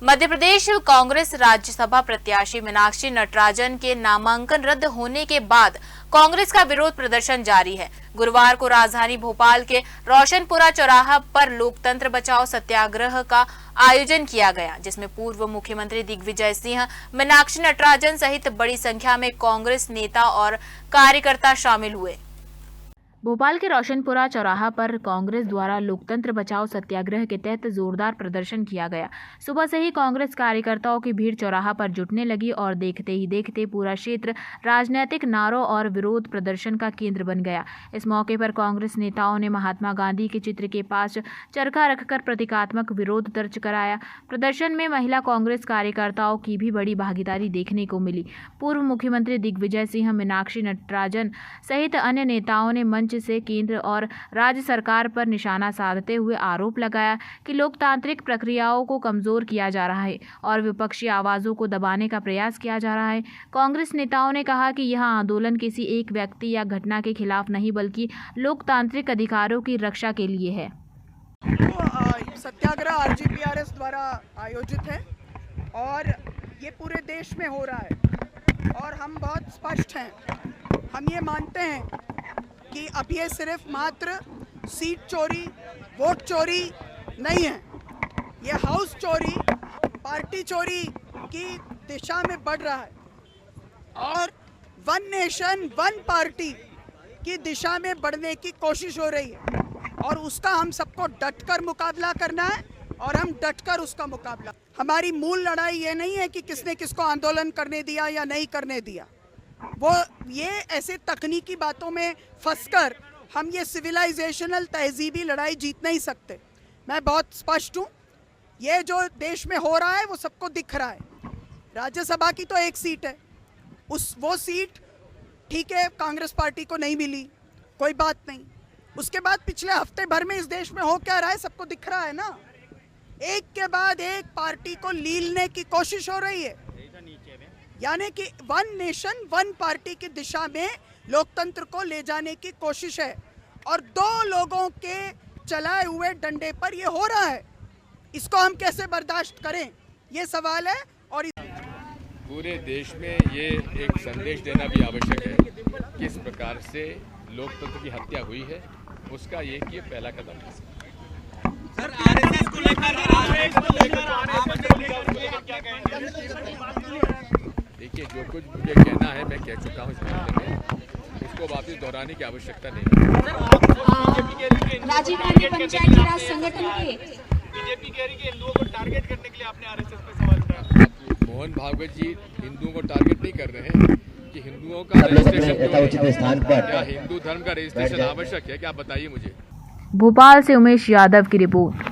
मध्य प्रदेश कांग्रेस राज्यसभा प्रत्याशी मीनाक्षी नटराजन के नामांकन रद्द होने के बाद कांग्रेस का विरोध प्रदर्शन जारी है। गुरुवार को राजधानी भोपाल के रोशनपुरा चौराहा पर लोकतंत्र बचाओ सत्याग्रह का आयोजन किया गया, जिसमें पूर्व मुख्यमंत्री दिग्विजय सिंह, मीनाक्षी नटराजन सहित बड़ी संख्या में कांग्रेस नेता और कार्यकर्ता शामिल हुए। भोपाल के रोशनपुरा चौराहा पर कांग्रेस द्वारा लोकतंत्र बचाओ सत्याग्रह के तहत जोरदार प्रदर्शन किया गया। सुबह से ही कांग्रेस कार्यकर्ताओं की भीड़ चौराहा पर जुटने लगी और देखते ही देखते पूरा क्षेत्र राजनीतिक नारों और विरोध प्रदर्शन का केंद्र बन गया। इस मौके पर कांग्रेस नेताओं ने महात्मा गांधी के चित्र के पास चरखा रखकर प्रतीकात्मक विरोध दर्ज कराया। प्रदर्शन में महिला कांग्रेस कार्यकर्ताओं की भी बड़ी भागीदारी देखने को मिली। पूर्व मुख्यमंत्री दिग्विजय सिंह, मीनाक्षी नटराजन सहित अन्य नेताओं ने मंच से केंद्र और राज्य सरकार पर निशाना साधते हुए आरोप लगाया कि लोकतांत्रिक प्रक्रियाओं को कमजोर किया जा रहा है और विपक्षी आवाजों को दबाने का प्रयास किया जा रहा है। कांग्रेस नेताओं ने कहा कि यह आंदोलन किसी एक व्यक्ति या घटना के खिलाफ नहीं, बल्कि लोकतांत्रिक अधिकारों की रक्षा के लिए है। सत्याग्रह आरजीपीआरएस द्वारा आयोजित है और ये पूरे देश में हो रहा है और हम बहुत स्पष्ट हैं। हम ये मानते हैं कि अब ये सिर्फ मात्र सीट चोरी, वोट चोरी नहीं है, ये हाउस चोरी, पार्टी चोरी की दिशा में बढ़ रहा है और वन नेशन वन पार्टी की दिशा में बढ़ने की कोशिश हो रही है और उसका हम सबको डटकर मुकाबला करना है और हम डटकर उसका मुकाबला। हमारी मूल लड़ाई ये नहीं है कि किसने किसको आंदोलन करने दिया या नहीं करने दिया, वो ये ऐसे तकनीकी बातों में फंसकर हम ये सिविलाइजेशनल तहजीबी लड़ाई जीत नहीं सकते। मैं बहुत स्पष्ट हूँ, ये जो देश में हो रहा है वो सबको दिख रहा है। राज्यसभा की तो एक सीट है, वो सीट ठीक है कांग्रेस पार्टी को नहीं मिली, कोई बात नहीं। उसके बाद पिछले हफ्ते भर में इस देश में हो क्या रहा है सबको दिख रहा है ना। एक के बाद एक पार्टी को लीलने की कोशिश हो रही है, यानी कि वन नेशन वन पार्टी की दिशा में लोकतंत्र को ले जाने की कोशिश है और दो लोगों के चलाए हुए डंडे पर ये हो रहा है। इसको हम कैसे बर्दाश्त करें, ये सवाल है। और पूरे देश में ये एक संदेश देना भी आवश्यक है किस प्रकार से लोकतंत्र की हत्या हुई है, उसका ये पहला कदम है। सर, आरएसएस को लेकर देखिए, जो कुछ मुझे कहना है मैं कह चुका हूँ इस मामले में, इसको वापस दोहराने की आवश्यकता नहीं है। राजीव गांधी पंचायती राज संगठन के बीजेपी कह रही है कि हिंदुओं को टारगेट करने के लिए आपने आरएसएस पे सवाल उठाया। मोहन भागवत जी हिंदुओं को टारगेट नहीं कर रहे हैं कि हिंदुओं का रजिस्ट्रेशन क्या हिंदू धर्म का रजिस्ट्रेशन आवश्यक है क्या, बताइए मुझे। भोपाल से उमेश यादव की रिपोर्ट।